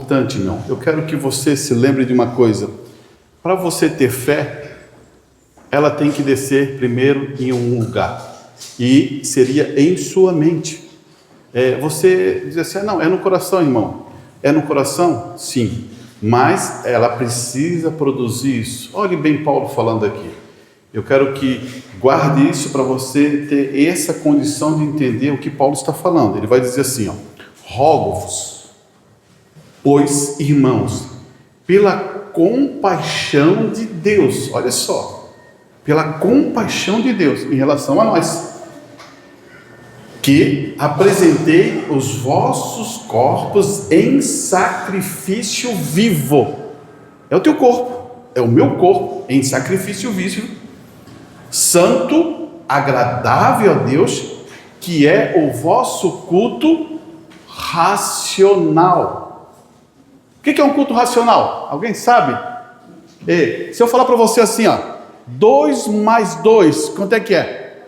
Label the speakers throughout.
Speaker 1: Importante, irmão. Eu quero que você se lembre de uma coisa. Para você ter fé, ela tem que descer primeiro em um lugar. E seria em sua mente. Você diz assim, não, é no coração, irmão. É no coração? Sim. Mas ela precisa produzir isso. Olhe bem Paulo falando aqui. Eu quero que guarde isso para você ter essa condição de entender o que Paulo está falando. Ele vai dizer assim, rogo-vos, pois, irmãos, pela compaixão de Deus, olha só, pela compaixão de Deus em relação a nós, que apresentei os vossos corpos em sacrifício vivo. É o teu corpo, é o meu corpo em sacrifício vivo, santo, agradável a Deus, que é o vosso culto racional. O que é um culto racional? Alguém sabe? Se eu falar para você assim, 2 mais 2, quanto é que é?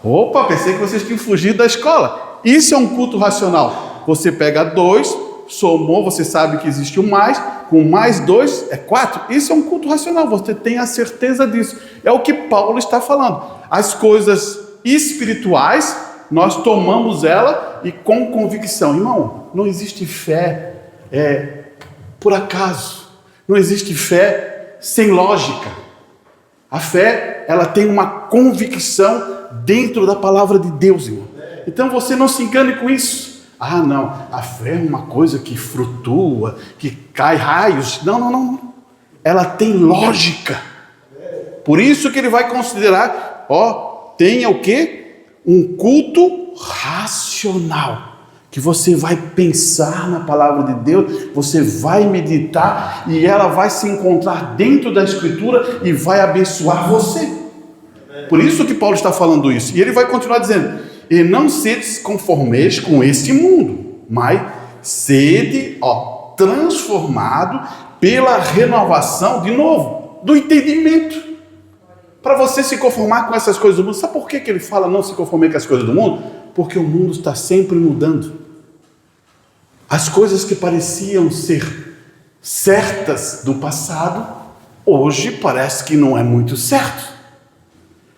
Speaker 1: Opa, pensei que vocês tinham fugido da escola. Isso é um culto racional. Você pega 2, somou, você sabe que existe um mais, com mais 2 é 4. Isso é um culto racional, você tem a certeza disso. É o que Paulo está falando. As coisas espirituais, nós tomamos ela e com convicção. Irmão, não existe fé por acaso. Não existe fé sem lógica. A fé, ela tem uma convicção dentro da palavra de Deus, irmão. Então você não se engane com isso. Não, a fé é uma coisa que flutua, que cai raios. Não. Ela tem lógica. Por isso que ele vai considerar, tenha o quê? Um culto racional. Que você vai pensar na palavra de Deus, você vai meditar e ela vai se encontrar dentro da Escritura e vai abençoar você. Por isso que Paulo está falando isso. E ele vai continuar dizendo, e não sedes conformeis com este mundo, mas sede, transformado pela renovação, de novo, do entendimento. Para você se conformar com essas coisas do mundo. Sabe por que ele fala não se conformar com as coisas do mundo? Porque o mundo está sempre mudando. As coisas que pareciam ser certas do passado, hoje parece que não é muito certo.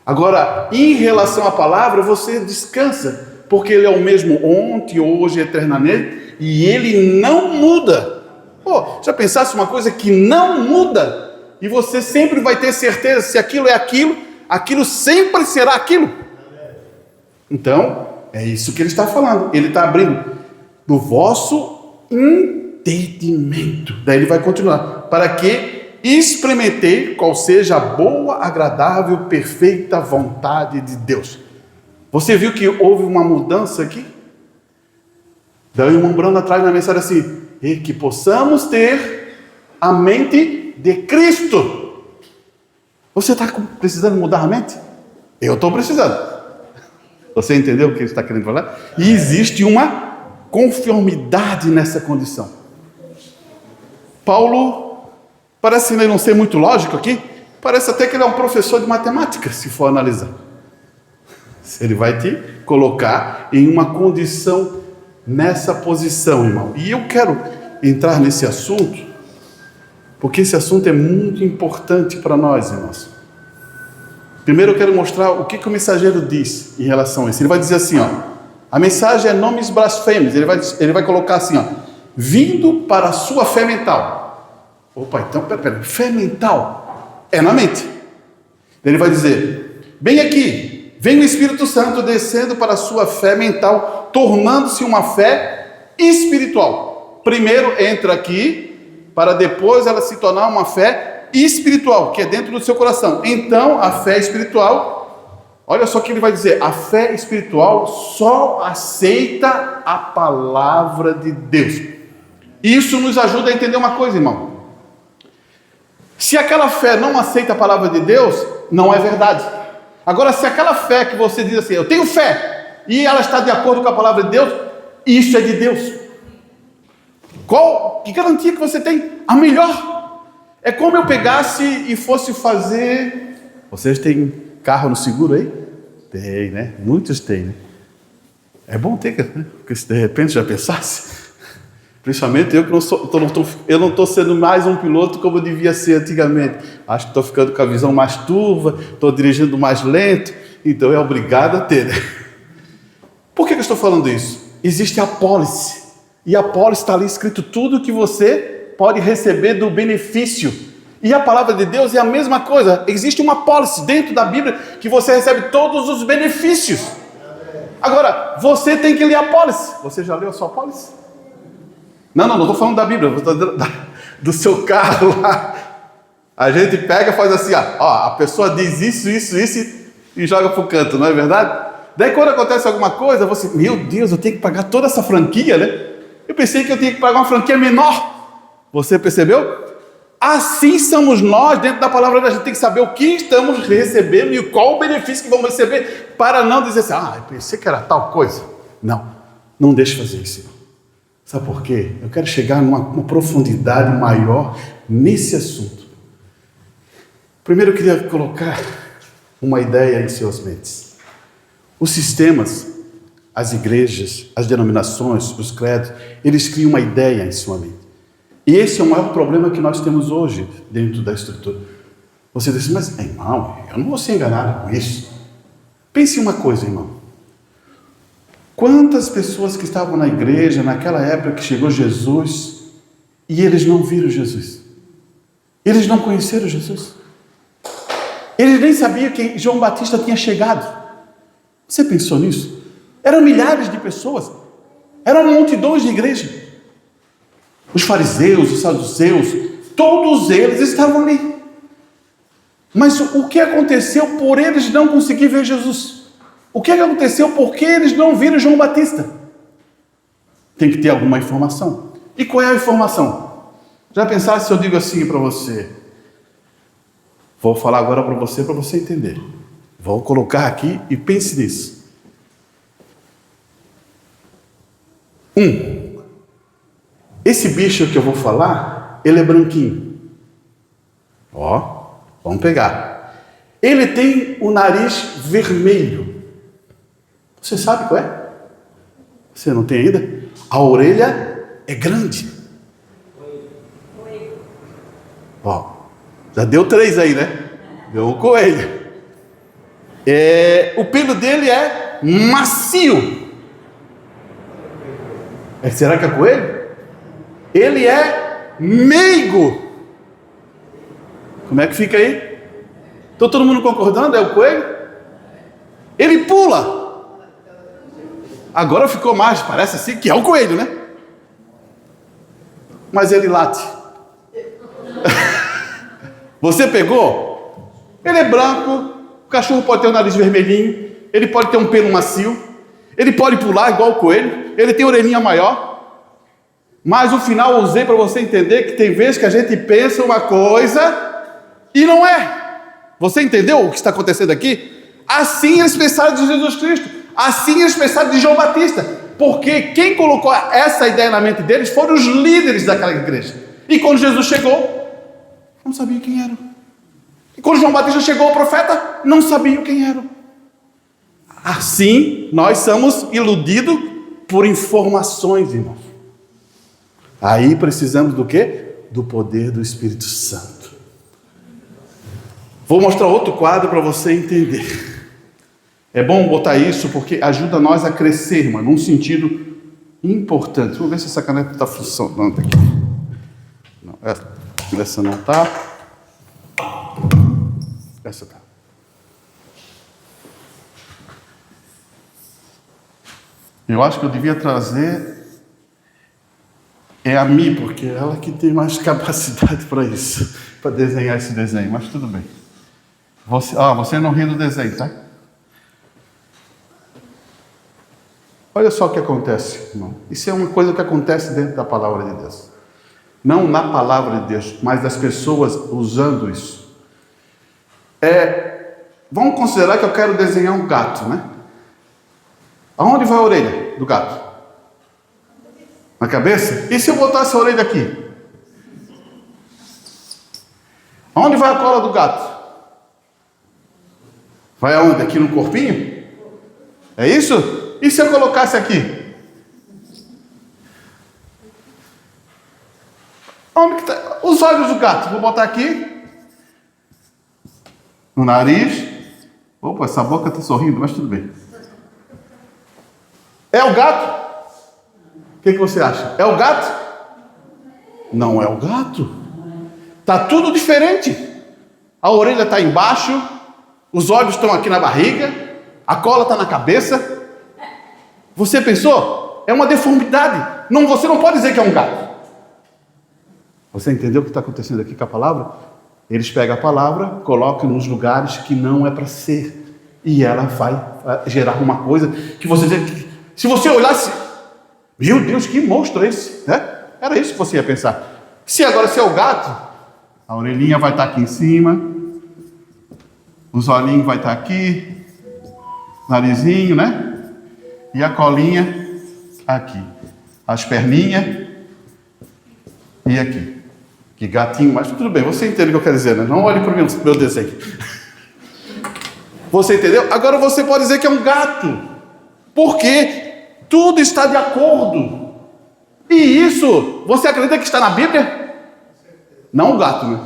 Speaker 1: Agora, em relação à palavra, você descansa, porque ele é o mesmo ontem, hoje, eternamente, e ele não muda. Já pensasse uma coisa que não muda, e você sempre vai ter certeza, se aquilo é aquilo, aquilo sempre será aquilo. Então, é isso que ele está falando. Ele está abrindo do vosso entendimento. Daí ele vai continuar. Para que experimentei qual seja a boa, agradável, perfeita vontade de Deus. Você viu que houve uma mudança aqui? Daí o irmão Brando atrás na mensagem assim, e que possamos ter a mente de Cristo. Você está precisando mudar a mente? Eu estou precisando. Você entendeu o que ele está querendo falar? E existe uma conformidade nessa condição. Paulo parece não ser muito lógico aqui, parece até que ele é um professor de matemática, se for analisar. Ele vai te colocar em uma condição nessa posição, irmão. E eu quero entrar nesse assunto, porque esse assunto é muito importante para nós, irmãos. Primeiro eu quero mostrar o que o mensageiro diz em relação a isso. Ele vai dizer assim, a mensagem é nomes blasfemos. Ele vai colocar assim, vindo para a sua fé mental. Opa, então, pera, fé mental é na mente. Ele vai dizer, bem aqui, vem o Espírito Santo descendo para a sua fé mental, tornando-se uma fé espiritual. Primeiro entra aqui, para depois ela se tornar uma fé espiritual, que é dentro do seu coração. Então, a fé espiritual, olha só o que ele vai dizer, a fé espiritual só aceita a palavra de Deus. Isso nos ajuda a entender uma coisa, irmão. Se aquela fé não aceita a palavra de Deus, não é verdade. Agora, se aquela fé que você diz assim, eu tenho fé, e ela está de acordo com a palavra de Deus, isso é de Deus. Que garantia que você tem? A melhor. É como eu pegasse e fosse fazer... Vocês têm carro no seguro aí? Tem, né? Muitos têm, né? É bom ter, né? Porque se de repente já pensasse... Principalmente eu que eu não estou sendo mais um piloto como eu devia ser antigamente. Acho que estou ficando com a visão mais turva, estou dirigindo mais lento, então é obrigado a ter. Por que eu estou falando isso? Existe a pólice, e a pólice está ali escrito tudo que você pode receber do benefício. E a palavra de Deus é a mesma coisa. Existe uma pólice dentro da Bíblia que você recebe todos os benefícios. Agora, você tem que ler a pólice. Você já leu a sua pólice? Não estou falando da Bíblia, estou falando do seu carro lá. A gente pega e faz assim, ó, a pessoa diz isso e joga para o canto, não é verdade? Daí quando acontece alguma coisa, você, meu Deus, eu tenho que pagar toda essa franquia, né? Eu pensei que eu tinha que pagar uma franquia menor. Você percebeu? Assim somos nós dentro da palavra. A gente tem que saber o que estamos recebendo e qual o benefício que vamos receber, para não dizer assim, eu pensei que era tal coisa. Não deixe fazer isso, irmão. Sabe por quê? Eu quero chegar numa profundidade maior nesse assunto. Primeiro eu queria colocar uma ideia em suas mentes. Os sistemas, as igrejas, as denominações, os credos, eles criam uma ideia em sua mente. E esse é o maior problema que nós temos hoje dentro da estrutura. Você diz, mas irmão, eu não vou ser enganado com isso. Pense em uma coisa, irmão. Quantas pessoas que estavam na igreja naquela época que chegou Jesus e eles não viram Jesus? Eles não conheceram Jesus? Eles nem sabiam que João Batista tinha chegado. Você pensou nisso? Eram milhares de pessoas. Eram multidões de igreja. Os fariseus, os saduceus, todos eles estavam ali. Mas o que aconteceu por eles não conseguir ver Jesus? O que aconteceu porque eles não viram João Batista? Tem que ter alguma informação. E qual é a informação? Já pensaram se eu digo assim para você? Vou falar agora para você entender. Vou colocar aqui e pense nisso. Esse bicho que eu vou falar, ele é branquinho. Vamos pegar. Ele tem o nariz vermelho. Você sabe qual é? Você não tem ainda? A orelha é grande. Já deu 3 aí, né? Deu um coelho. O pelo dele é macio. Será que é coelho? Ele é meigo. Como é que fica aí? Está todo mundo concordando? É o coelho? Ele pula. Agora ficou mais, parece assim que é o coelho, né? Mas ele late. Você pegou? Ele é branco. O cachorro pode ter o nariz vermelhinho. Ele pode ter um pelo macio. Ele pode pular igual o coelho. Ele tem orelhinha maior. Mas no final eu usei para você entender que tem vezes que a gente pensa uma coisa e não é. Você entendeu o que está acontecendo aqui? Assim eles pensaram de Jesus Cristo. Assim eles pensaram de João Batista. Porque quem colocou essa ideia na mente deles foram os líderes daquela igreja. E quando Jesus chegou, não sabiam quem era. E quando João Batista chegou, o profeta, não sabiam quem era. Assim, nós somos iludidos por informações, irmãos. Aí precisamos do quê? Do poder do Espírito Santo. Vou mostrar outro quadro para você entender. É bom botar isso porque ajuda nós a crescer, irmão, num sentido importante. Vamos ver se essa caneta está funcionando aqui. Não, essa não está. Essa está. Eu acho que eu devia trazer a Mi, porque é ela que tem mais capacidade para isso, para desenhar esse desenho, mas tudo bem. Você não ri do desenho, tá? Olha só o que acontece, irmão. Isso é uma coisa que acontece dentro da palavra de Deus. Não na palavra de Deus, mas das pessoas usando isso. Vamos considerar que eu quero desenhar um gato, né? Aonde vai a orelha do gato? Na cabeça? E se eu botar essa orelha aqui? Aonde vai a cola do gato? Vai aonde? Aqui no corpinho? É isso? E se eu colocasse aqui? Onde que tá? Os olhos do gato. Vou botar aqui. No nariz. Opa, essa boca está sorrindo, mas tudo bem. É o gato? O que você acha? É o gato? Não é o gato. Está tudo diferente. A orelha está embaixo, os olhos estão aqui na barriga, a cola está na cabeça. Você pensou? É uma deformidade. Não, você não pode dizer que é um gato. Você entendeu o que está acontecendo aqui com a palavra? Eles pegam a palavra, colocam nos lugares que não é para ser. E ela vai gerar uma coisa que você diz, se você olhasse, meu Deus, que monstro é esse? Né? Era isso que você ia pensar. Se agora se é o gato, a orelhinha vai estar aqui em cima, os olhinhos vai estar aqui, narizinho, né? E a colinha aqui. As perninhas e aqui. Que gatinho, mas tudo bem, você entende o que eu quero dizer, né? Não olhe para o meu desenho. Você entendeu? Agora você pode dizer que é um gato, porque tudo está de acordo. E isso, você acredita que está na Bíblia? Não o gato, né?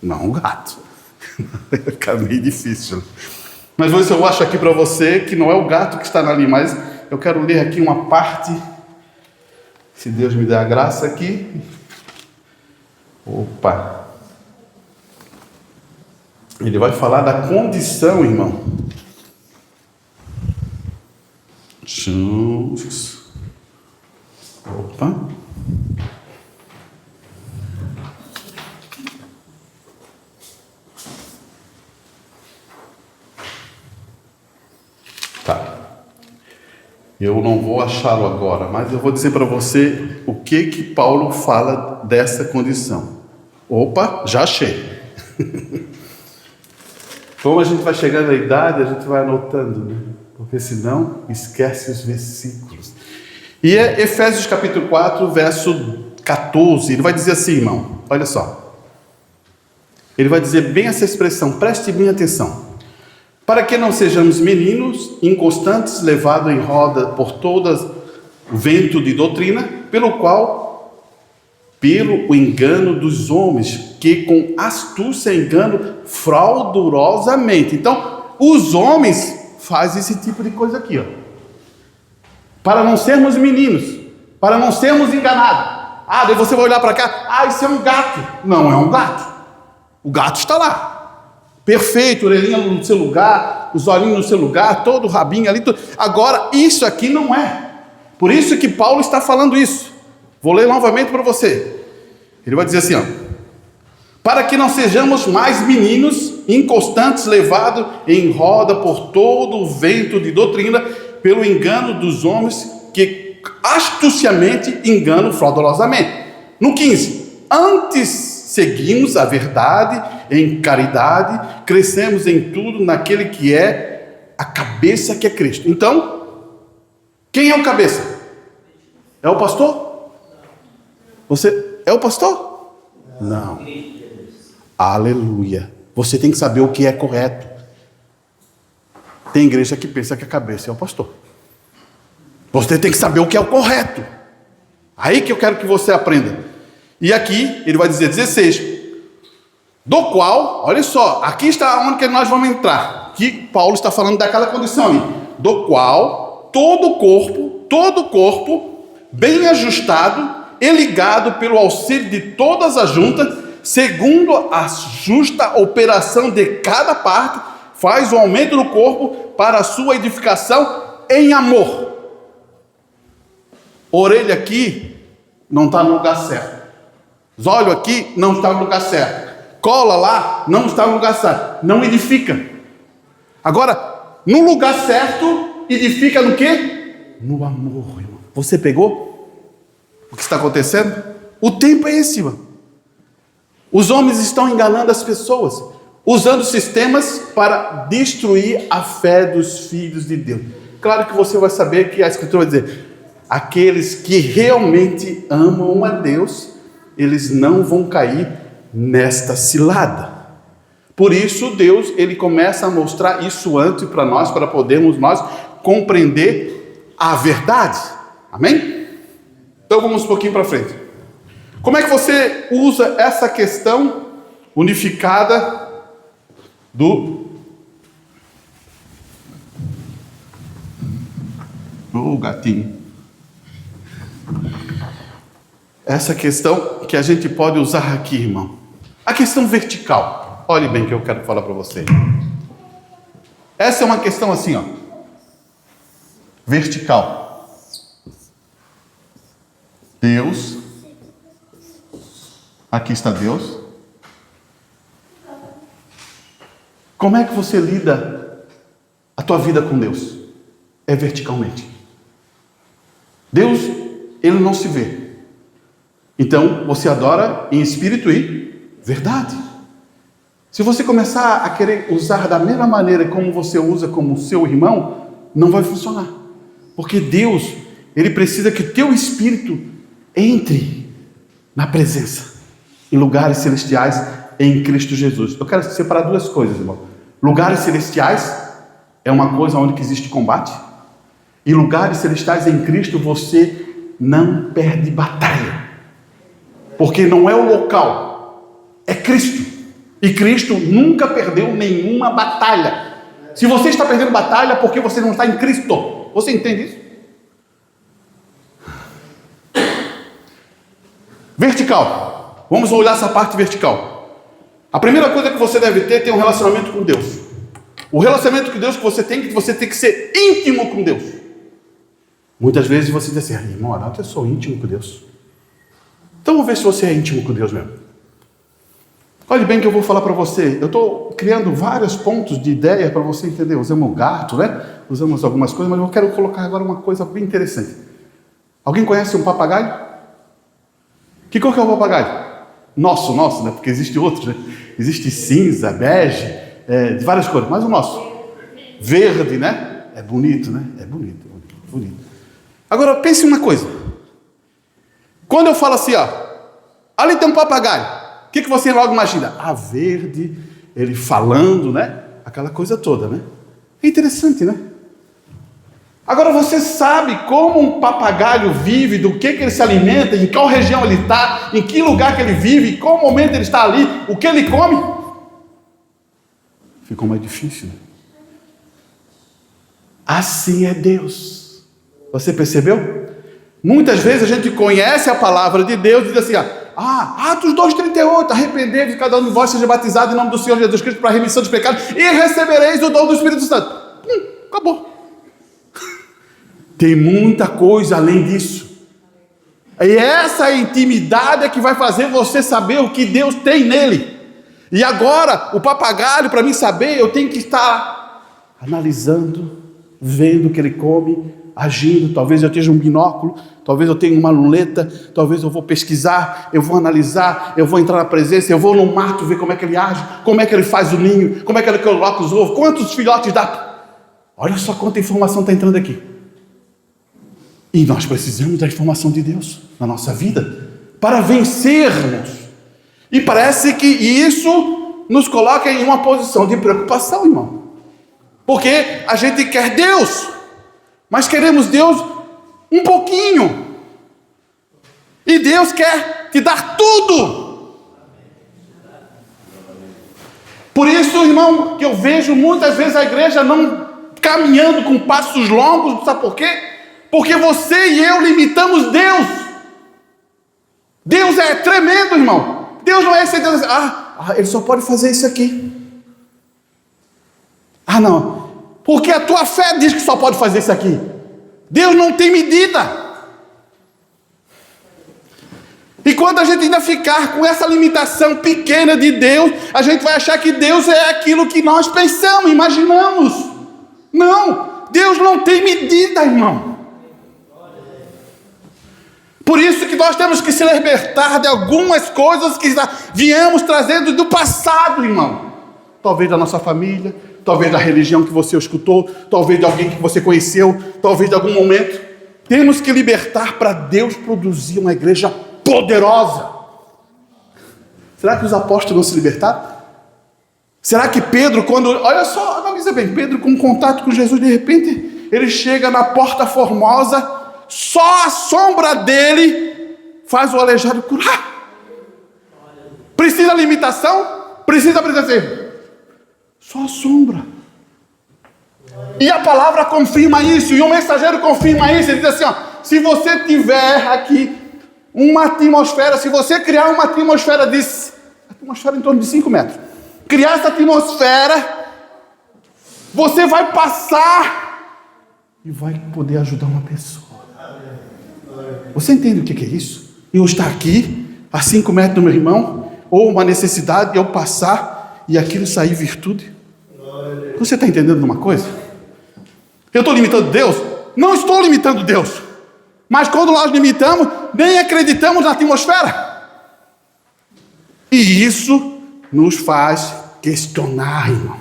Speaker 1: Não o gato. Fica meio difícil. Mas eu acho aqui para você que não é o gato que está ali, mas eu quero ler aqui uma parte, se Deus me der a graça aqui. Opa! Ele vai falar da condição, irmão. Opa! Tá. Eu não vou achá-lo agora, mas eu vou dizer para você o que Paulo fala dessa condição. Opa, já achei. Como a gente vai chegando à idade, a gente vai anotando, né? Porque senão esquece os versículos. E é Efésios capítulo 4, verso 14. Ele vai dizer assim, irmão, olha só. Ele vai dizer bem essa expressão, preste bem atenção. Para que não sejamos meninos, inconstantes, levados em roda por todo o vento de doutrina, pelo o engano dos homens, que com astúcia enganam fraudulosamente. Então, os homens fazem esse tipo de coisa aqui, ó. Para não sermos meninos, para não sermos enganados. Ah, daí você vai olhar para cá, ah, isso é um gato. Não é um gato. O gato está lá. Perfeito, orelhinha no seu lugar, os olhinhos no seu lugar, todo o rabinho ali. Tudo. Agora, isso aqui não é. Por isso que Paulo está falando isso. Vou ler novamente para você. Ele vai dizer assim, ó. Para que não sejamos mais meninos, inconstantes, levados em roda por todo o vento de doutrina, pelo engano dos homens que astuciamente enganam fraudulosamente. No 15. Antes seguimos a verdade em caridade, crescemos em tudo naquele que é a cabeça, que é Cristo. Então, quem é o cabeça? É o pastor? Você é o pastor? Não. Aleluia. Você tem que saber o que é correto. Tem igreja que pensa que a cabeça é o pastor. Você tem que saber o que é o correto. Aí que eu quero que você aprenda. E aqui, ele vai dizer 16. Do qual, olha só, aqui está onde que nós vamos entrar. Que Paulo está falando daquela condição ali. Do qual todo o corpo, bem ajustado e ligado pelo auxílio de todas as juntas, segundo a justa operação de cada parte, faz o aumento do corpo para a sua edificação em amor. Orelha aqui não está no lugar certo. Os olhos aqui não está no lugar certo. Cola lá não está no lugar certo. Não edifica. Agora, no lugar certo, edifica no quê? No amor, irmão. Você pegou o que está acontecendo? O tempo é esse, irmão. Os homens estão enganando as pessoas, usando sistemas para destruir a fé dos filhos de Deus. Claro que você vai saber que a Escritura vai dizer: aqueles que realmente amam a Deus, eles não vão cair nesta cilada. Por isso Deus, ele começa a mostrar isso antes para nós, para podermos nós compreender a verdade. Amém? Então vamos um pouquinho para frente. Como é que você usa essa questão unificada do gatinho? Essa questão que a gente pode usar aqui, irmão. A questão vertical. Olhe bem o que eu quero falar para você. Essa é uma questão assim, ó. Vertical. Deus. Aqui está Deus. Como é que você lida a tua vida com Deus? É verticalmente. Deus, ele não se vê. Então, você adora em espírito e verdade. Se você começar a querer usar da mesma maneira como você usa como seu irmão, não vai funcionar. Porque Deus, ele precisa que teu espírito entre na presença, em lugares celestiais em Cristo Jesus. Eu quero separar duas coisas, irmão. Lugares celestiais é uma coisa onde existe combate. E lugares celestiais em Cristo você não perde batalha. Porque não é o local, é Cristo. E Cristo nunca perdeu nenhuma batalha. Se você está perdendo batalha, é porque você não está em Cristo. Você entende isso? Vertical. Vamos olhar essa parte vertical. A primeira coisa que você deve ter é um relacionamento com Deus. O relacionamento com Deus que você tem que ser íntimo com Deus. Muitas vezes você diz assim, irmão Arnaldo, eu sou íntimo com Deus. Então vamos ver se você é íntimo com Deus mesmo. Olhe bem que eu vou falar para você. Eu estou criando vários pontos de ideia para você entender. Usamos o gato, né? Usamos algumas coisas, mas eu quero colocar agora uma coisa bem interessante. Alguém conhece um papagaio? Que cor que é o papagaio? Nosso, né? Porque existe outros, né? Existe cinza, bege, de várias cores, mas o nosso. Verde, né? É bonito, né? É bonito. Agora, pense uma coisa. Quando eu falo assim, ó, ali tem um papagaio, o que você logo imagina? Verde, ele falando, né? Aquela coisa toda, né? É interessante, né? Agora você sabe como um papagaio vive, do que ele se alimenta, em qual região ele está, em que lugar que ele vive, em qual momento ele está ali, o que ele come? Ficou mais difícil, né? Assim é Deus. Você percebeu? Muitas vezes a gente conhece a palavra de Deus e diz assim, Atos 2,38, arrependei-vos, cada um de vós seja batizado em nome do Senhor Jesus Cristo para a remissão dos pecados e recebereis o dom do Espírito Santo. Acabou. Tem muita coisa além disso. E essa intimidade é que vai fazer você saber o que Deus tem nele. E agora, o papagaio, para mim saber, eu tenho que estar analisando, vendo o que ele come, agindo. Talvez eu tenha um binóculo, talvez eu tenha uma luneta, talvez eu vou pesquisar, eu vou analisar, eu vou entrar na presença, eu vou no mato ver como é que ele age, como é que ele faz o ninho, como é que ele coloca os ovos, quantos filhotes dá. Olha só quanta informação está entrando aqui. E nós precisamos da informação de Deus na nossa vida para vencermos. E parece que isso nos coloca em uma posição de preocupação, irmão. Porque a gente quer Deus, mas queremos Deus um pouquinho. E Deus quer te dar tudo. Por isso, irmão, que eu vejo muitas vezes a igreja não caminhando com passos longos, sabe por quê? Porque você e eu limitamos Deus. Deus é tremendo, irmão. Deus não é esse Deus assim, ele só pode fazer isso aqui. Não, porque a tua fé diz que só pode fazer isso aqui. Deus não tem medida. E quando a gente ainda ficar com essa limitação pequena de Deus, a gente vai achar que Deus é aquilo que nós pensamos, imaginamos. Não, Deus não tem medida, irmão. Por isso que nós temos que se libertar de algumas coisas que viemos trazendo do passado, irmão. Talvez da nossa família, talvez da religião que você escutou, talvez de alguém que você conheceu, talvez de algum momento. Temos que libertar para Deus produzir uma igreja poderosa. Será que os apóstolos não se libertaram? Será que Pedro, olha só, analisa bem, Pedro com contato com Jesus, de repente, ele chega na Porta Formosa, só a sombra dele faz o aleijado curar. Precisa limitação? Precisa só a sombra. E a palavra confirma isso, e o mensageiro confirma isso. Ele diz assim, ó, se você tiver aqui uma atmosfera, se você criar uma atmosfera em torno de 5 metros, criar essa atmosfera, você vai passar e vai poder ajudar uma pessoa. Você entende o que é isso? Eu estar aqui, a 5 metros do meu irmão, ou uma necessidade, eu passar e aquilo sair virtude. Você está entendendo uma coisa? Eu estou limitando Deus? Não estou limitando Deus. Mas quando nós limitamos, nem acreditamos na atmosfera. E isso nos faz questionar, irmão.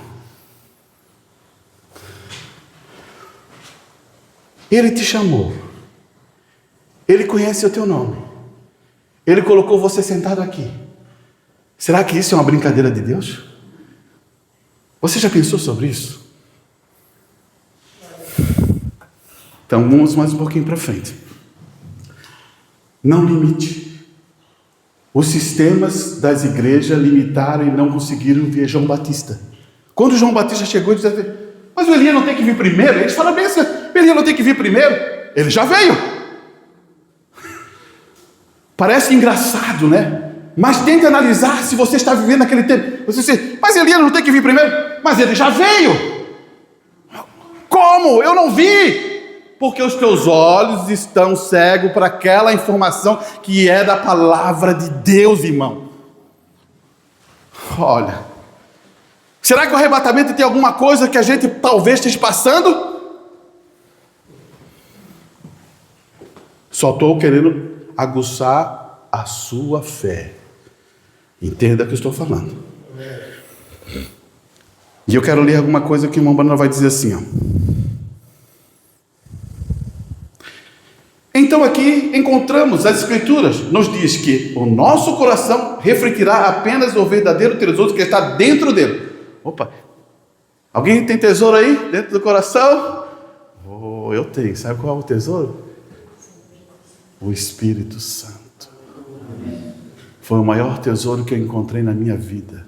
Speaker 1: Ele te chamou. Ele conhece o teu nome. Ele colocou você sentado aqui. Será que isso é uma brincadeira de Deus? Você já pensou sobre isso? Então vamos mais um pouquinho para frente. Não limite. Os sistemas das igrejas limitaram e não conseguiram ver João Batista. Quando João Batista chegou e disse assim, mas o Elias não tem que vir primeiro? Eles falam bem assim, o Elias não tem que vir primeiro? Ele já veio. Parece engraçado, né? Mas tente analisar se você está vivendo naquele tempo. Você diz, mas Elias não tem que vir primeiro? Mas ele já veio. Como? Eu não vi. Porque os teus olhos estão cegos para aquela informação que é da palavra de Deus, irmão. Olha, será que o arrebatamento tem alguma coisa que a gente talvez esteja passando? Só estou querendo aguçar a sua fé. Entenda o que eu estou falando. E eu quero ler alguma coisa que o irmão Bruno vai dizer assim, ó. Então aqui encontramos as escrituras, nos diz que o nosso coração refletirá apenas o verdadeiro tesouro que está dentro dele. Opa, alguém tem tesouro aí dentro do coração? Oh, eu tenho. Sabe qual é o tesouro? O Espírito Santo. Foi o maior tesouro que eu encontrei na minha vida.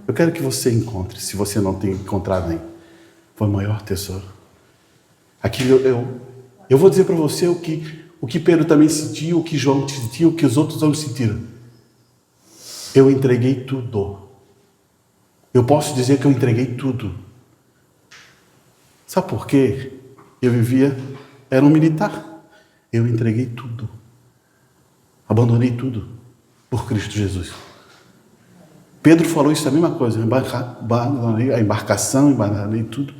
Speaker 1: Eu quero que você encontre, se você não tem encontrado ainda. Foi o maior tesouro. Aqui eu vou dizer para você o que Pedro também sentiu, o que João sentiu, o que os outros homens sentiram. Eu entreguei tudo. Eu posso dizer que eu entreguei tudo. Sabe por quê? Era um militar. Eu entreguei tudo. Abandonei tudo por Cristo Jesus. Pedro falou isso a mesma coisa. Abandonei a embarcação, abandonei tudo.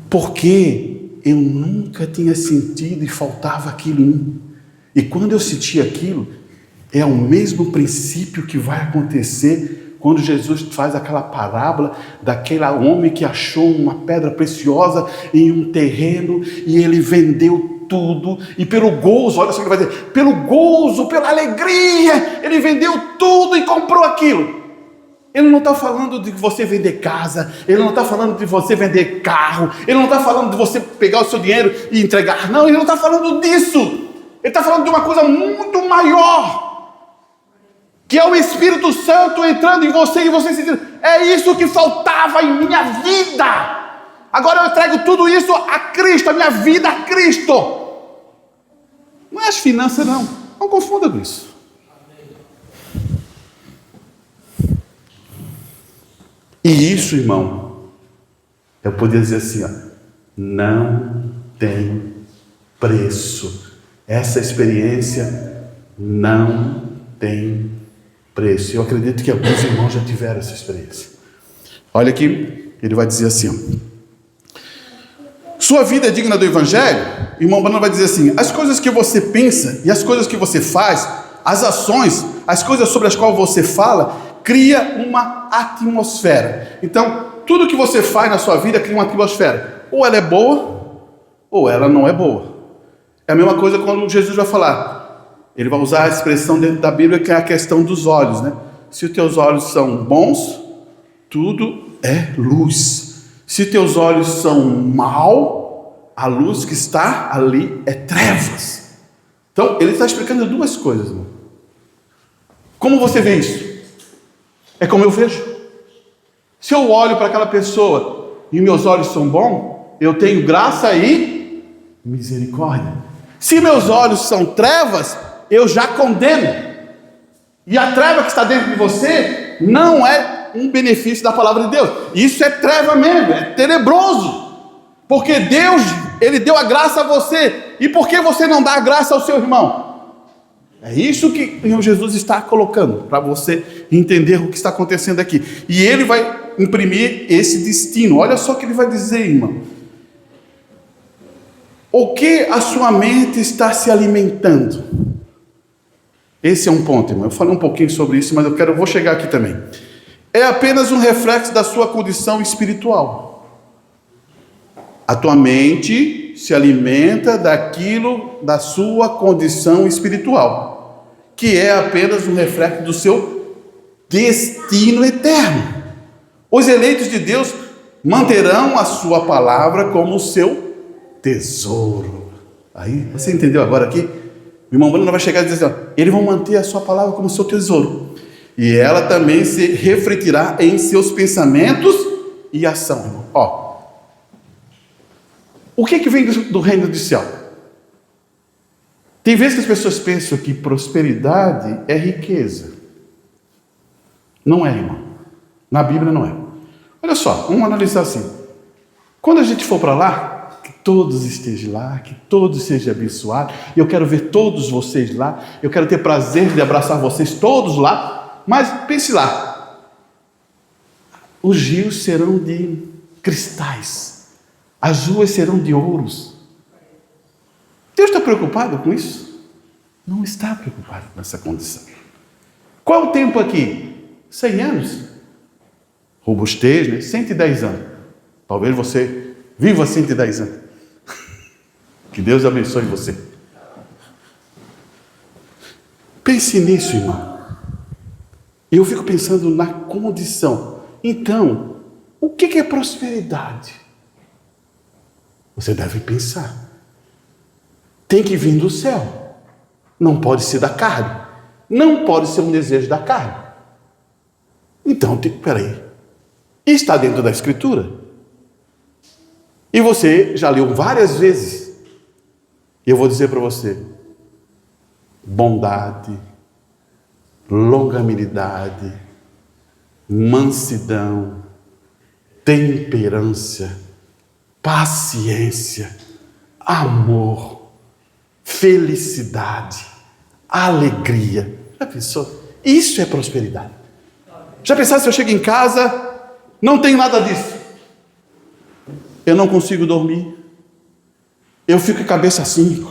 Speaker 1: Porque eu nunca tinha sentido e faltava aquilo em mim. E quando eu senti aquilo, é o mesmo princípio que vai acontecer quando Jesus faz aquela parábola daquele homem que achou uma pedra preciosa em um terreno e ele vendeu tudo, e pelo gozo, olha só o que ele vai dizer, pelo gozo, pela alegria, ele vendeu tudo e comprou aquilo. Ele não está falando de você vender casa, ele não está falando de você vender carro, ele não está falando de você pegar o seu dinheiro e entregar, não, ele não está falando disso, ele está falando de uma coisa muito maior, que é o Espírito Santo entrando em você e você sentindo, é isso que faltava em minha vida, agora eu entrego tudo isso a Cristo, a minha vida a Cristo, não é as finanças não confunda com isso. E isso, irmão, eu poderia dizer assim, ó, não tem preço. Essa experiência não tem preço. Eu acredito que alguns irmãos já tiveram essa experiência. Olha aqui, ele vai dizer assim, ó, sua vida é digna do Evangelho? O irmão Bruno vai dizer assim, as coisas que você pensa e as coisas que você faz, as ações, as coisas sobre as quais você fala, cria uma atmosfera. Então, tudo que você faz na sua vida cria uma atmosfera. Ou ela é boa, ou ela não é boa. É a mesma coisa quando Jesus vai falar. Ele vai usar a expressão dentro da Bíblia que é a questão dos olhos, né? Se os teus olhos são bons, tudo é luz. Se teus olhos são mau, a luz que está ali é trevas. Então, ele está explicando duas coisas, irmão. Como você vê isso? É como eu vejo. Se eu olho para aquela pessoa e meus olhos são bons, eu tenho graça e misericórdia. Se meus olhos são trevas, eu já condeno. E a treva que está dentro de você não é um benefício da palavra de Deus. Isso é treva mesmo, é tenebroso. Porque Deus, Ele deu a graça a você. E por que você não dá a graça ao seu irmão? É isso que o Senhor Jesus está colocando, para você entender o que está acontecendo aqui. E Ele vai imprimir esse destino. Olha só o que Ele vai dizer, irmão. O que a sua mente está se alimentando? Esse é um ponto, irmão. Eu falei um pouquinho sobre isso, mas eu vou chegar aqui também. É apenas um reflexo da sua condição espiritual. A tua mente se alimenta daquilo da sua condição espiritual, que é apenas um reflexo do seu destino eterno. Os eleitos de Deus manterão a sua palavra como o seu tesouro. Aí, você entendeu agora aqui? O irmão Bruno vai chegar e dizer assim, eles vão manter a sua palavra como seu tesouro. E ela também se refletirá em seus pensamentos e ação, irmão. Ó, o que vem do reino do céu? Tem vezes que as pessoas pensam que prosperidade é riqueza. Não é, irmão. Na Bíblia não é. Olha só, vamos analisar assim. Quando a gente for para lá, que todos estejam lá, que todos sejam abençoados. E eu quero ver todos vocês lá. Eu quero ter prazer de abraçar vocês todos lá. Mas pense lá. Os rios serão de cristais. As ruas serão de ouros. Deus está preocupado com isso? Não está preocupado com essa condição. Qual é o tempo aqui? 100 anos. Robustez, né? 110 anos. Talvez você viva 110 anos. Que Deus abençoe você. Pense nisso, irmão. Eu fico pensando na condição. Então, o que é prosperidade? Você deve pensar. Tem que vir do céu. Não pode ser da carne. Não pode ser um desejo da carne. Então, peraí. Está dentro da Escritura. E você já leu várias vezes. E eu vou dizer para você. Bondade, longanimidade, mansidão, temperança, paciência, amor, felicidade, alegria. Já pensou? Isso é prosperidade. Já pensaram se eu chego em casa, não tem nada disso? Eu não consigo dormir. Eu fico com a cabeça assim.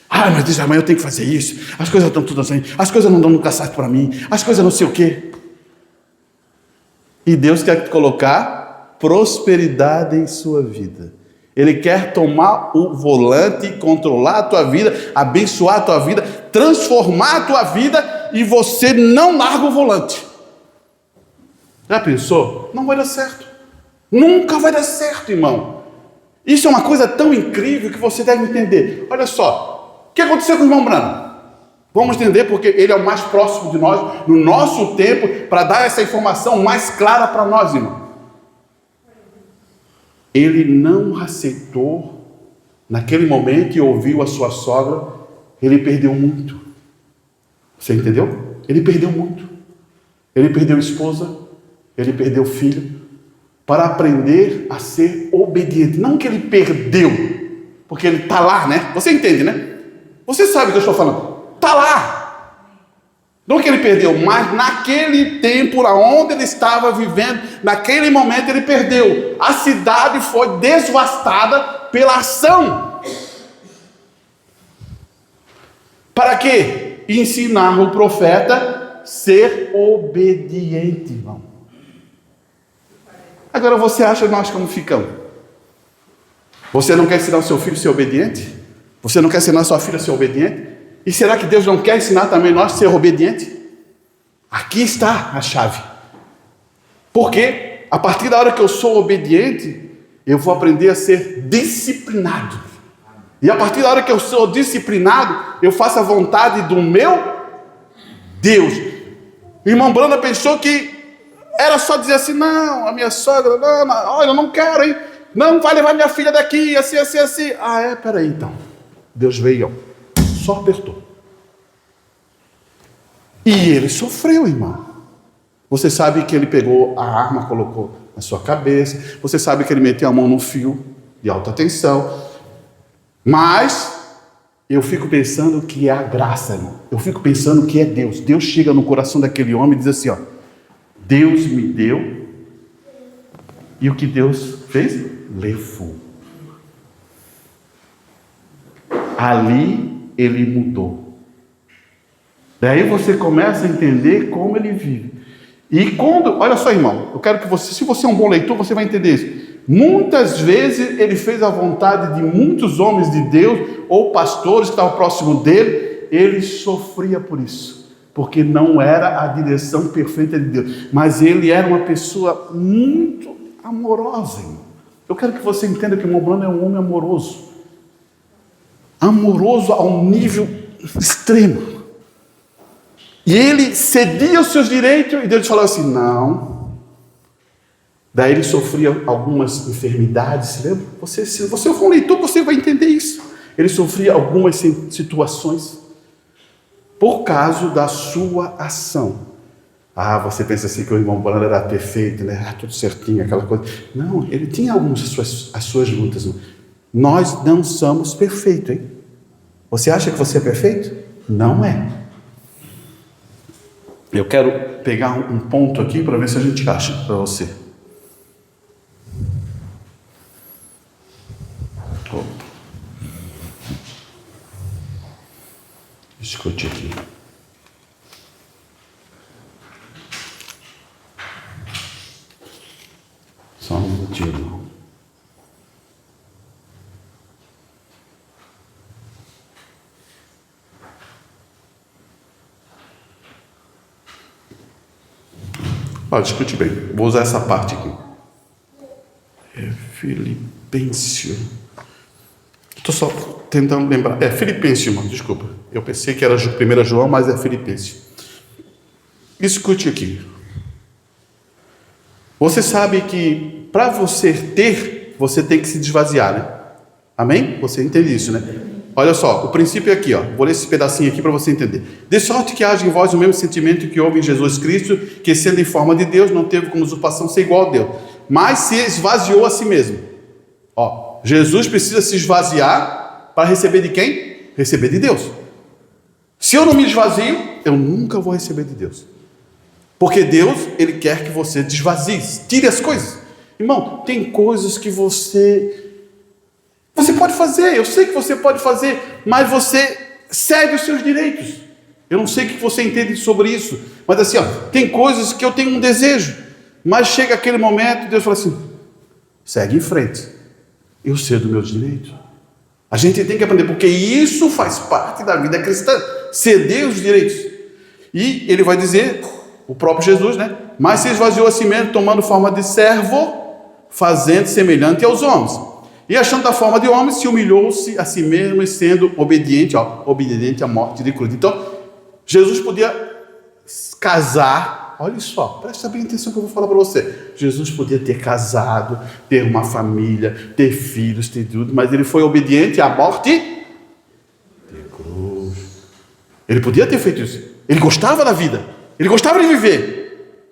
Speaker 1: Ah, mas diz, amanhã eu tenho que fazer isso. As coisas estão tudo assim. As coisas não dão nunca certo para mim. As coisas não sei o quê. E Deus quer colocar prosperidade em sua vida. Ele quer tomar o volante, controlar a tua vida, abençoar a tua vida, transformar a tua vida e você não larga o volante. Já pensou? Não vai dar certo. Nunca vai dar certo, irmão. Isso é uma coisa tão incrível que você deve entender. Olha só, o que aconteceu com o irmão Branham? Vamos entender porque ele é o mais próximo de nós, no nosso tempo, para dar essa informação mais clara para nós, irmão. Ele não aceitou, naquele momento, e ouviu a sua sogra, ele perdeu muito. Você entendeu? Ele perdeu muito. Ele perdeu esposa, ele perdeu filho, para aprender a ser obediente. Não que ele perdeu, porque ele está lá, né? Você entende, né? Você sabe o que eu estou falando. Está lá. Não que ele perdeu, mas naquele tempo, onde ele estava vivendo, naquele momento ele perdeu. A cidade foi devastada pela ação. Para quê? Ensinar o profeta a ser obediente, irmão. Agora você acha nós como ficamos? Você não quer ensinar o seu filho a ser obediente? Você não quer ensinar a sua filha a ser obediente? E será que Deus não quer ensinar também nós a ser obediente? Aqui está a chave. Porque a partir da hora que eu sou obediente, eu vou aprender a ser disciplinado. E a partir da hora que eu sou disciplinado, eu faço a vontade do meu Deus. O irmão Branda pensou que era só dizer assim, não, a minha sogra, não, olha, eu não quero, hein? Não, vai levar minha filha daqui, assim, assim, assim. Ah, peraí então. Deus veio, ó, só apertou. E ele sofreu, irmão. Você sabe que ele pegou a arma, colocou na sua cabeça. Você sabe que ele meteu a mão no fio de alta tensão. Mas eu fico pensando que é a graça, irmão. Eu fico pensando que é Deus. Deus chega no coração daquele homem e diz assim, ó, Deus me deu, e o que Deus fez? Levou. Ali ele mudou. Daí você começa a entender como ele vive. E quando, olha só, irmão, eu quero que você, se você é um bom leitor, você vai entender isso. Muitas vezes ele fez a vontade de muitos homens de Deus, ou pastores que estavam próximos dele, ele sofria por isso, porque não era a direção perfeita de Deus, mas ele era uma pessoa muito amorosa, irmão. Eu quero que você entenda que o irmão Brando é um homem amoroso, amoroso ao nível extremo. E ele cedia os seus direitos, e Deus falou assim, não. Daí ele sofria algumas enfermidades, se lembra? Se você for um leitor, você vai entender isso. Ele sofria algumas situações por causa da sua ação. Ah, você pensa assim que o irmão Brando era perfeito, né? Tudo certinho, aquela coisa. Não, ele tinha algumas as suas lutas. Nós não somos perfeitos, hein? Você acha que você é perfeito? Não é. Eu quero pegar um ponto aqui para ver se a gente acha para você. Escute aqui. Só um minutinho. Olha, escute bem. Vou usar essa parte aqui. É Filipenses. Estou só tentando lembrar. É Filipenses, irmão, desculpa. Eu pensei que era 1 João, mas é Filipenses. Escute aqui. Você sabe que para você ter, você tem que se desvaziar, né? Amém? Você entende isso, né? Olha só, o princípio é aqui, ó. Vou ler esse pedacinho aqui para você entender. De sorte que haja em vós o mesmo sentimento que houve em Jesus Cristo, que sendo em forma de Deus, não teve como usurpação ser igual a Deus, mas se esvaziou a si mesmo. Ó, Jesus precisa se esvaziar para receber de quem? Receber de Deus. Se eu não me esvazio, eu nunca vou receber de Deus. Porque Deus, Ele quer que você desvazie, tire as coisas. Irmão, tem coisas que você pode fazer, eu sei que você pode fazer, mas você cede os seus direitos. Eu não sei o que você entende sobre isso, mas assim, ó, tem coisas que eu tenho um desejo, mas chega aquele momento, Deus fala assim, segue em frente, eu cedo meus direitos. A gente tem que aprender, porque isso faz parte da vida cristã, ceder os direitos. E ele vai dizer, o próprio Jesus, né? Mas se esvaziou a si mesmo, tomando forma de servo, fazendo semelhante aos homens. E achando da forma de homem, se humilhou-se a si mesmo e sendo obediente, obediente à morte de cruz. Então, Jesus podia casar, olha só, presta bem atenção que eu vou falar para você. Jesus podia ter casado, ter uma família, ter filhos, ter tudo, mas ele foi obediente à morte de cruz. Ele podia ter feito isso. Ele gostava da vida, ele gostava de viver,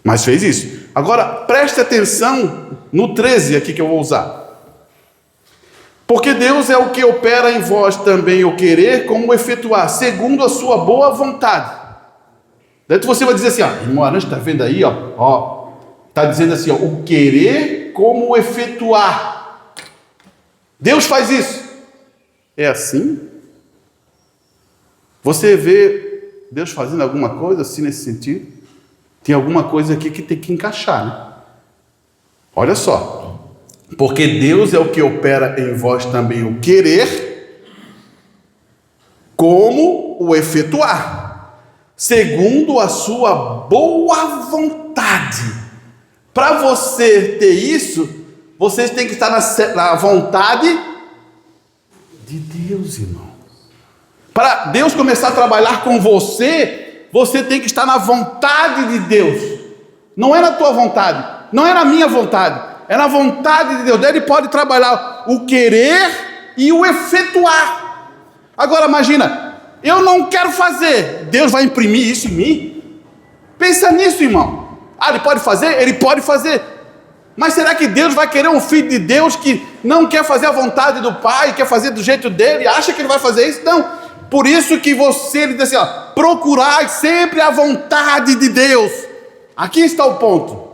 Speaker 1: mas fez isso. Agora, preste atenção no 13 aqui que eu vou usar. Porque Deus é o que opera em vós também o querer como o efetuar, segundo a sua boa vontade. Daí você vai dizer assim, irmão Arantes, está vendo aí, está dizendo assim, o querer como o efetuar. Deus faz isso. É assim? Você vê Deus fazendo alguma coisa assim nesse sentido? Tem alguma coisa aqui que tem que encaixar, né? Olha só. Porque Deus é o que opera em vós também o querer, como o efetuar, segundo a sua boa vontade. Para você ter isso, vocês têm que estar na vontade de Deus, irmão. Para Deus começar a trabalhar com você, você tem que estar na vontade de Deus. Não é na tua vontade, não é na minha vontade, é na vontade de Deus. Ele pode trabalhar o querer e o efetuar. Agora imagina, eu não quero fazer, Deus vai imprimir isso em mim? Pensa nisso, irmão. Ele pode fazer? Ele pode fazer. Mas será que Deus vai querer um filho de Deus que não quer fazer a vontade do Pai, quer fazer do jeito dele, acha que ele vai fazer isso? Não. Por isso que ele diz assim, procurai sempre a vontade de Deus. Aqui está o ponto.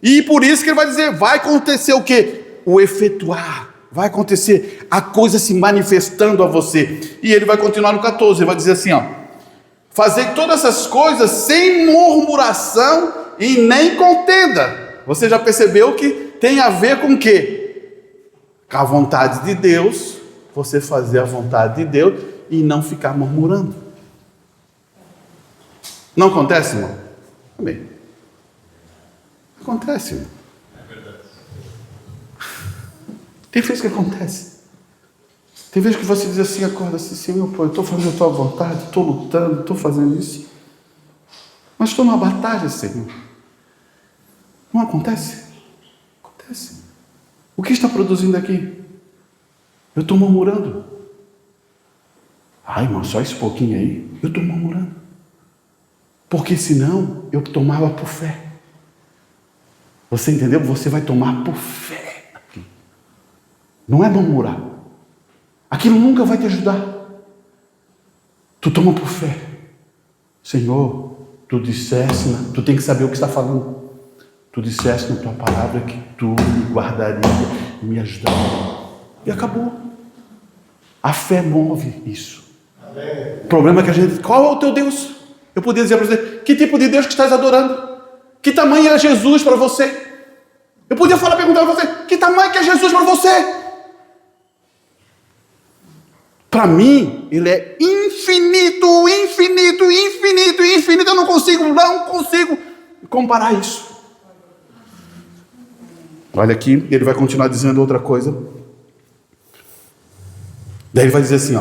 Speaker 1: E por isso que ele vai dizer, vai acontecer o quê? O efetuar. Vai acontecer a coisa se manifestando a você. E ele vai continuar no 14, ele vai dizer assim, fazer todas essas coisas sem murmuração e nem contenda. Você já percebeu que tem a ver com o quê? Com a vontade de Deus, você fazer a vontade de Deus e não ficar murmurando. Não acontece, irmão? Amém. Acontece, irmão. É verdade. Tem vezes que acontece. Tem vezes que você diz assim, acorda assim, Senhor, eu estou fazendo a tua vontade, estou lutando, estou fazendo isso. Mas estou numa batalha, Senhor. Não acontece? Acontece. O que está produzindo aqui? Eu estou murmurando. Irmão, só esse pouquinho aí, eu estou murmurando. Porque senão, eu tomava por fé. Você entendeu? Você vai tomar por fé aqui. Não é murmurar. Aquilo nunca vai te ajudar. Tu toma por fé. Senhor, tu disseste, tu tem que saber o que está falando. Tu disseste na tua palavra que tu me guardaria e me ajudaria. E acabou. A fé move isso. Amém. O problema é que a gente... Qual é o teu Deus? Eu poderia dizer para você, que tipo de Deus que estás adorando? Que tamanho é Jesus para você? Eu podia perguntar para você, que tamanho que é Jesus para você? Para mim, ele é infinito, infinito, infinito, infinito. Eu não consigo comparar isso. Olha aqui, ele vai continuar dizendo outra coisa. Daí ele vai dizer assim,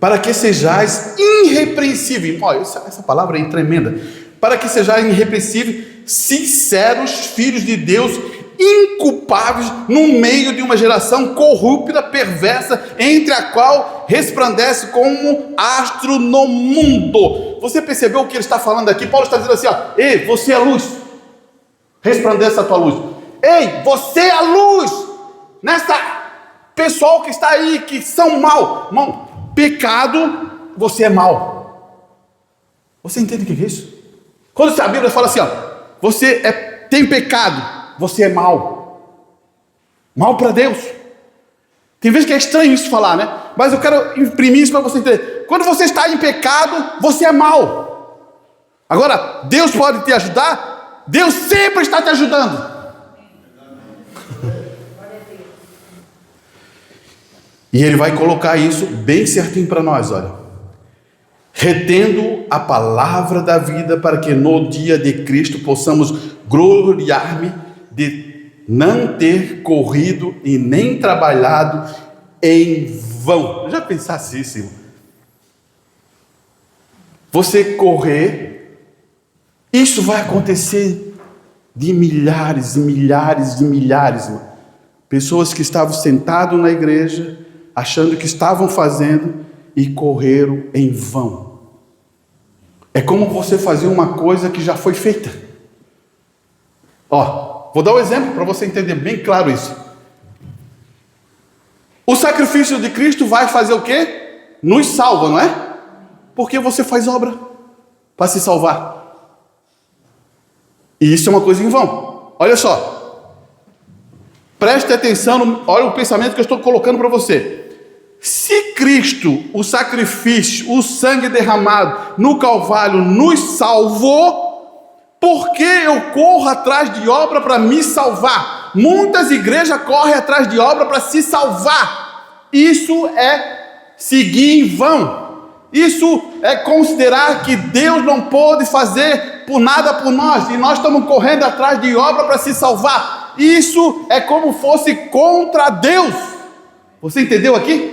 Speaker 1: para que sejais irrepreensíveis. Olha, essa palavra é tremenda. Para que sejais irrepreensíveis, sinceros, filhos de Deus, inculpáveis, no meio de uma geração corrupta, perversa, entre a qual resplandece como astro no mundo. Você percebeu o que ele está falando aqui? Paulo está dizendo assim, ei, você é a luz, resplandece a tua luz. Ei, você é a luz, nessa pessoal que está aí, que são mal. Irmão, pecado, você é mal. Você entende o que é isso? Quando a Bíblia fala assim, você tem pecado, você é mal. Mal para Deus. Tem vezes que é estranho isso falar, né? Mas eu quero imprimir isso para você entender. Quando você está em pecado, você é mal. Agora, Deus pode te ajudar? Deus sempre está te ajudando. E ele vai colocar isso bem certinho para nós, olha. Retendo a palavra da vida, para que no dia de Cristo possamos gloriar-me de não ter corrido e nem trabalhado em vão. Já pensasse isso, irmão? Você correr, isso vai acontecer de milhares e milhares e milhares, irmão. Pessoas que estavam sentadas na igreja, achando que estavam fazendo e correram em vão. É como você fazer uma coisa que já foi feita. Vou dar um exemplo para você entender bem claro isso. O sacrifício de Cristo vai fazer o quê? Nos salva, não é? Porque você faz obra para se salvar. E isso é uma coisa em vão. Olha só. Preste atenção, olha o pensamento que eu estou colocando para você. Se Cristo, o sacrifício, o sangue derramado no Calvário nos salvou, por que eu corro atrás de obra para me salvar? Muitas igrejas correm atrás de obra para se salvar. Isso é seguir em vão. Isso é considerar que Deus não pôde fazer por nada por nós, e nós estamos correndo atrás de obra para se salvar. Isso é como fosse contra Deus. Você entendeu aqui?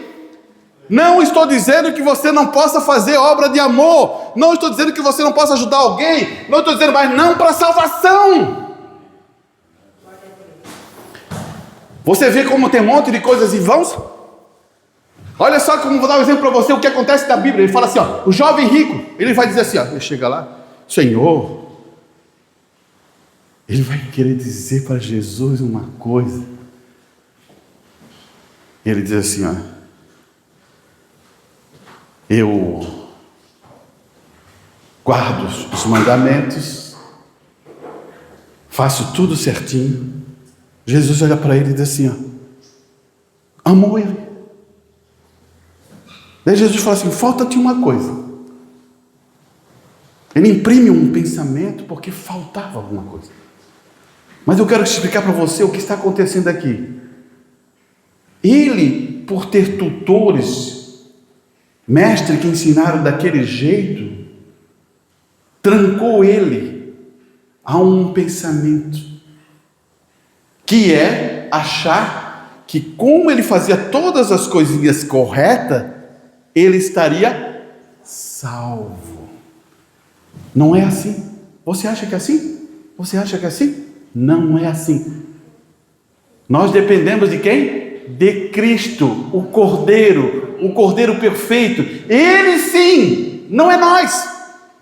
Speaker 1: Não estou dizendo que você não possa fazer obra de amor. Não estou dizendo que você não possa ajudar alguém. Não estou dizendo, mas não para salvação. Você vê como tem um monte de coisas em vãos? Olha só como vou dar um exemplo para você, o que acontece na Bíblia. Ele fala assim, ó, o jovem rico, ele vai dizer assim, ó, ele chega lá, Senhor, ele vai querer dizer para Jesus uma coisa. Ele diz assim, ó, eu guardo os mandamentos, faço tudo certinho. Jesus olha para ele e diz assim, ó, amou ele. Daí Jesus fala assim, falta-te uma coisa. Ele imprime um pensamento porque faltava alguma coisa. Mas eu quero explicar para você o que está acontecendo aqui. Ele, por ter tutores, mestres que ensinaram daquele jeito, trancou ele a um pensamento, que é achar que como ele fazia todas as coisinhas corretas, ele estaria salvo. Não é assim. Você acha que é assim? Você acha que é assim? Não é assim. Nós dependemos de quem? De Cristo, o Cordeiro perfeito. Ele sim, não é nós.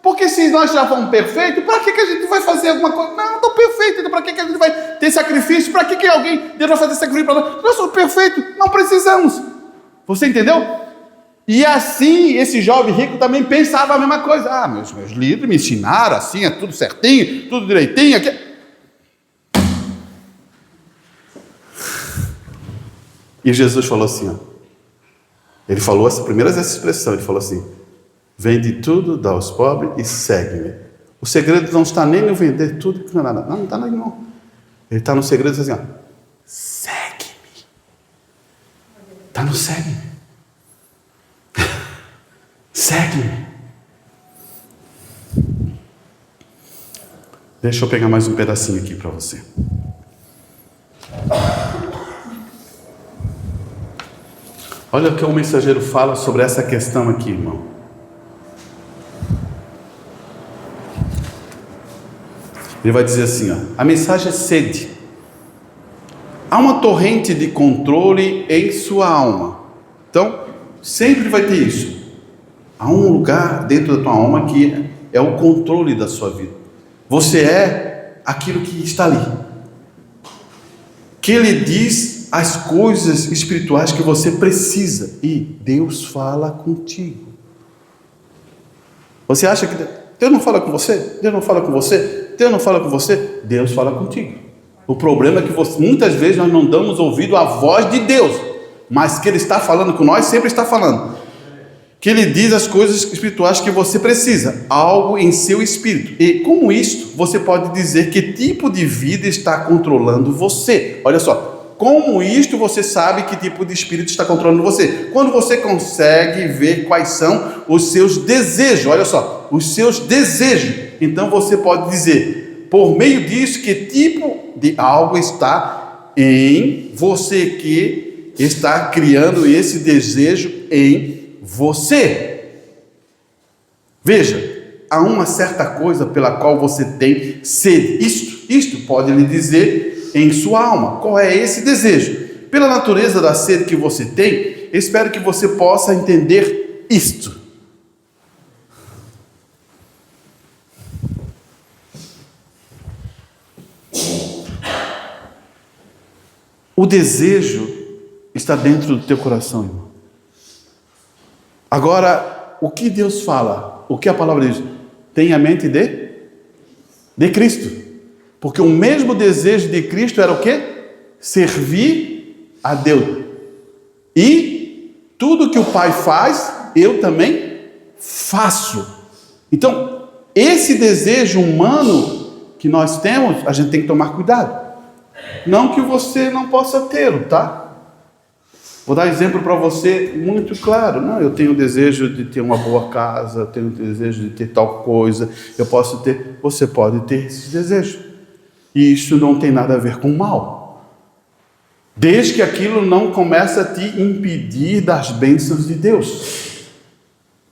Speaker 1: Porque se nós já fomos perfeitos, para que a gente vai fazer alguma coisa? Não estou perfeito, então para que a gente vai ter sacrifício? Para que alguém Deus vai fazer sacrifício para nós? Nós somos perfeitos, não precisamos. Você entendeu? E assim, esse jovem rico também pensava a mesma coisa. Ah, meus líderes me ensinaram assim, é tudo certinho, tudo direitinho. Aqui. E Jesus falou assim, ó, ele falou essa expressão, ele falou assim, vende tudo, dá aos pobres e segue-me. O segredo não está nem no vender tudo, não está nem não. Ele está no segredo assim, ó, segue-me. Está no segue-me. Segue-me. Deixa eu pegar mais um pedacinho aqui para você. Olha o que o mensageiro fala sobre essa questão aqui, irmão. Ele vai dizer assim, ó, a mensagem é sede. Há uma torrente de controle em sua alma. Então, sempre vai ter isso. Há um lugar dentro da tua alma que é o controle da sua vida. Você é aquilo que está ali. Que ele diz as coisas espirituais que você precisa. E Deus fala contigo. Você acha que Deus não fala com você? Deus não fala com você? Deus não fala com você? Deus fala contigo. O problema é que muitas vezes nós não damos ouvido à voz de Deus. Mas que Ele está falando com nós, sempre está falando. Que Ele diz as coisas espirituais que você precisa, algo em seu espírito. E como isto, você pode dizer que tipo de vida está controlando você. Olha só, como isto você sabe que tipo de espírito está controlando você? Quando você consegue ver quais são os seus desejos, olha só, os seus desejos. Então você pode dizer, por meio disso, que tipo de algo está em você que está criando esse desejo em você. Veja, há uma certa coisa pela qual você tem sede. Isto pode lhe dizer em sua alma qual é esse desejo. Pela natureza da sede que você tem, espero que você possa entender isto. O desejo está dentro do teu coração, irmão. Agora, o que Deus fala? O que a palavra diz? Tenha a mente de Cristo. Porque o mesmo desejo de Cristo era o quê? Servir a Deus. E tudo que o Pai faz, eu também faço. Então, esse desejo humano que nós temos, a gente tem que tomar cuidado. Não que você não possa tê-lo, tá? Vou dar exemplo para você muito claro. Não, eu tenho o desejo de ter uma boa casa, eu tenho o desejo de ter tal coisa, eu posso ter. Você pode ter esses desejos. E isso não tem nada a ver com mal. Desde que aquilo não comece a te impedir das bênçãos de Deus.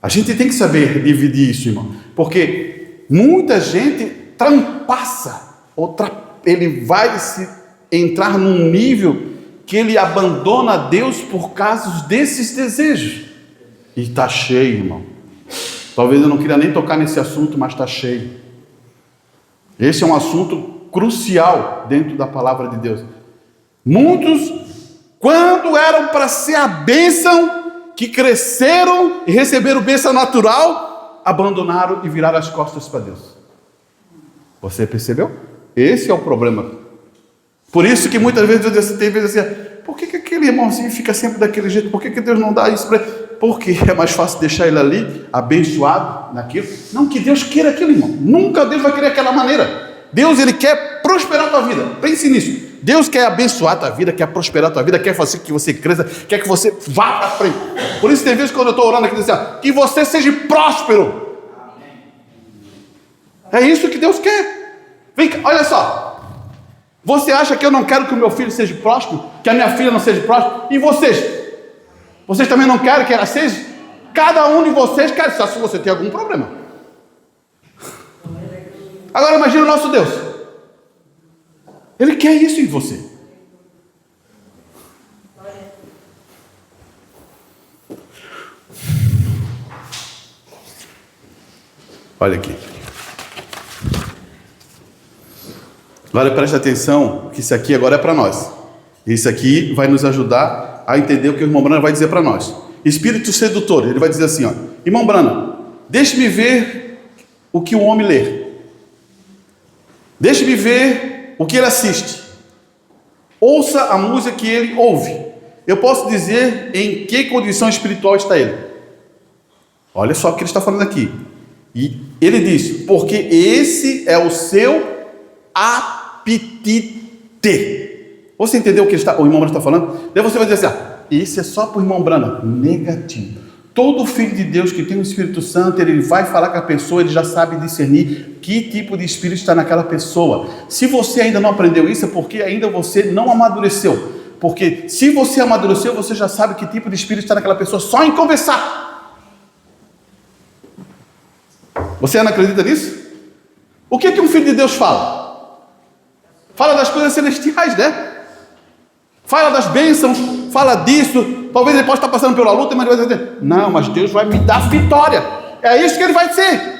Speaker 1: A gente tem que saber dividir isso, irmão. Porque muita gente trampassa, ele vai entrar num nível que ele abandona Deus por causa desses desejos. E está cheio, irmão. Talvez eu não queria nem tocar nesse assunto, mas está cheio. Esse é um assunto crucial dentro da palavra de Deus. Muitos, quando eram para ser a bênção, que cresceram e receberam bênção natural, abandonaram e viraram as costas para Deus. Você percebeu? Esse é o problema. Por isso que muitas vezes tem vezes assim, por que aquele irmãozinho fica sempre daquele jeito? Por que Deus não dá isso para ele? Porque é mais fácil deixar ele ali, abençoado naquilo. Não que Deus queira aquilo, irmão. Nunca Deus vai querer aquela maneira. Deus, ele quer prosperar a tua vida. Pense nisso. Deus quer abençoar a tua vida, quer prosperar a tua vida, quer fazer que você cresça, quer que você vá para frente. Por isso tem vezes quando eu estou orando aqui, diz assim, que você seja próspero. É isso que Deus quer. Vem cá, olha só. Você acha que eu não quero que o meu filho seja próspero? Que a minha filha não seja próspera? E vocês? Vocês também não querem que ela seja? Cada um de vocês quer, só se você tem algum problema. Agora imagina o nosso Deus. Ele quer isso em você. Olha aqui. Agora preste atenção, que isso aqui agora é para nós. Isso aqui vai nos ajudar a entender o que o irmão Brana vai dizer para nós. Espírito sedutor, ele vai dizer assim, ó, irmão Brana, deixe-me ver o que o homem lê. Deixe-me ver o que ele assiste. Ouça a música que ele ouve. Eu posso dizer em que condição espiritual está ele. Olha só o que ele está falando aqui. E ele diz, porque esse é o seu apetite. Você entendeu o que o irmão Brana está falando? Daí você vai dizer assim, isso é só para o irmão Brana. Negativo. Todo filho de Deus que tem o Espírito Santo, ele vai falar com a pessoa, ele já sabe discernir que tipo de espírito está naquela pessoa. Se você ainda não aprendeu isso, é porque ainda você não amadureceu. Porque se você amadureceu, você já sabe que tipo de espírito está naquela pessoa só em conversar. Você não acredita nisso? O que um filho de Deus fala? Fala das coisas celestiais, né? Fala das bênçãos, fala disso. Talvez ele possa estar passando pela luta, mas ele vai dizer, não, mas Deus vai me dar vitória. É isso que ele vai ser.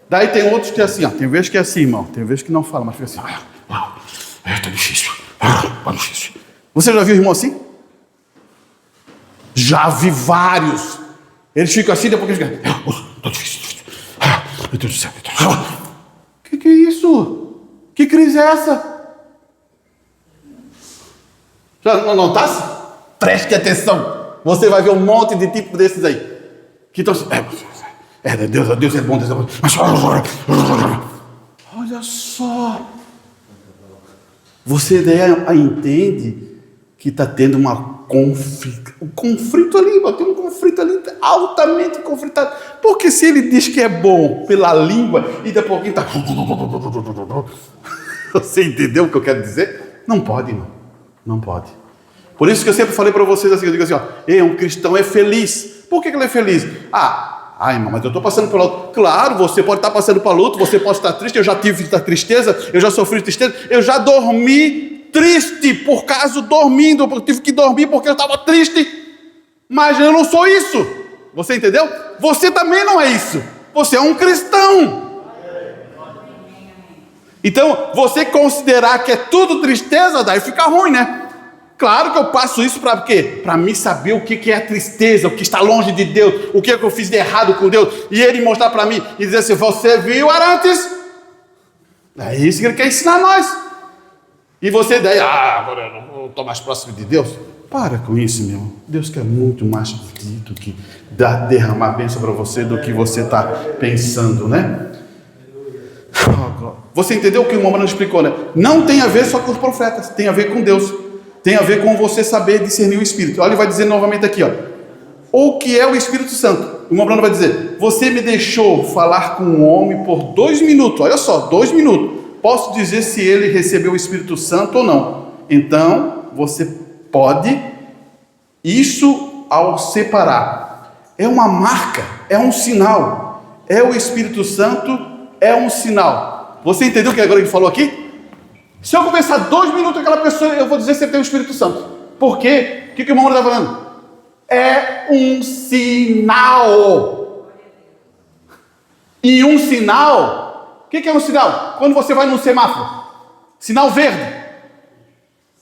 Speaker 1: Daí tem outros que é assim, tem vezes que é assim, irmão. Tem vezes que não fala, mas fica assim, tá difícil. Tá difícil. Você já viu irmão assim? Já vi vários. Eles ficam assim, depois que eles ficam, tá difícil. Meu Deus do céu. Que é isso? Que crise é essa? Já não está? Preste atenção. Você vai ver um monte de tipo desses aí. Que estão assim, Deus é bom, Deus é bom. Mas olha só. Você entende que está tendo um conflito ali, tem um conflito ali altamente conflitado. Porque se ele diz que é bom pela língua e daqui a pouquinho está... Você entendeu o que eu quero dizer? Não pode, irmão. Não pode. Por isso que eu sempre falei para vocês assim, eu digo assim, um cristão é feliz. Por que ele é feliz? Irmão, mas eu estou passando por luto. Claro, você pode estar passando por luto, você pode estar triste, eu já tive tristeza, eu já sofri tristeza, eu já dormi triste por causa dormindo, eu tive que dormir porque eu estava triste, mas eu não sou isso. Você entendeu? Você também não é isso. Você é um cristão. Então, você considerar que é tudo tristeza, daí fica ruim, né? Claro que eu passo isso para quê? Para mim saber o que é a tristeza, o que está longe de Deus, o que eu fiz de errado com Deus, e ele mostrar para mim e dizer assim, você viu, Arantes? É isso que ele quer ensinar a nós. E você daí, agora eu não estou mais próximo de Deus. Para com isso, meu irmão. Deus quer muito mais do que derramar bênção para você do que você está pensando, né? Você entendeu o que o irmão Brana explicou, né? Não tem a ver só com os profetas, tem a ver com Deus. Tem a ver com você saber discernir o Espírito. Olha, ele vai dizer novamente aqui, o que é o Espírito Santo? O irmão Brana vai dizer, você me deixou falar com um homem por 2 minutos, olha só, 2 minutos. Posso dizer se ele recebeu o Espírito Santo ou não. Então, você pode, isso ao separar, é uma marca, é um sinal, é o Espírito Santo, é um sinal. Você entendeu o que agora ele falou aqui? Se eu conversar 2 minutos com aquela pessoa, eu vou dizer se ele tem o Espírito Santo. Por quê? O que o irmão está falando? É um sinal. E um sinal, o que é um sinal? Quando você vai num semáforo, sinal verde,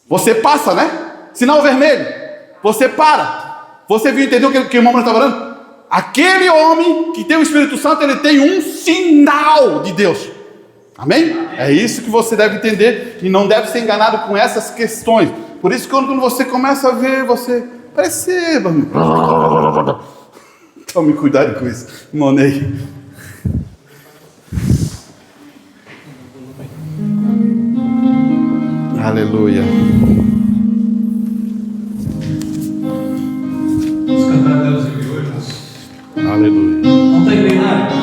Speaker 1: você passa, né? Sinal vermelho, você para. Você viu, entendeu o que o irmão está falando? Aquele homem que tem o Espírito Santo, ele tem um sinal de Deus. Amém? É isso que você deve entender e não deve ser enganado com essas questões. Por isso, quando você começa a ver, você perceba. Tome cuidado com isso, Monei. Aleluia.
Speaker 2: Vamos cantar Deus enviou, irmãos.
Speaker 1: Aleluia.
Speaker 2: Não está em plenário?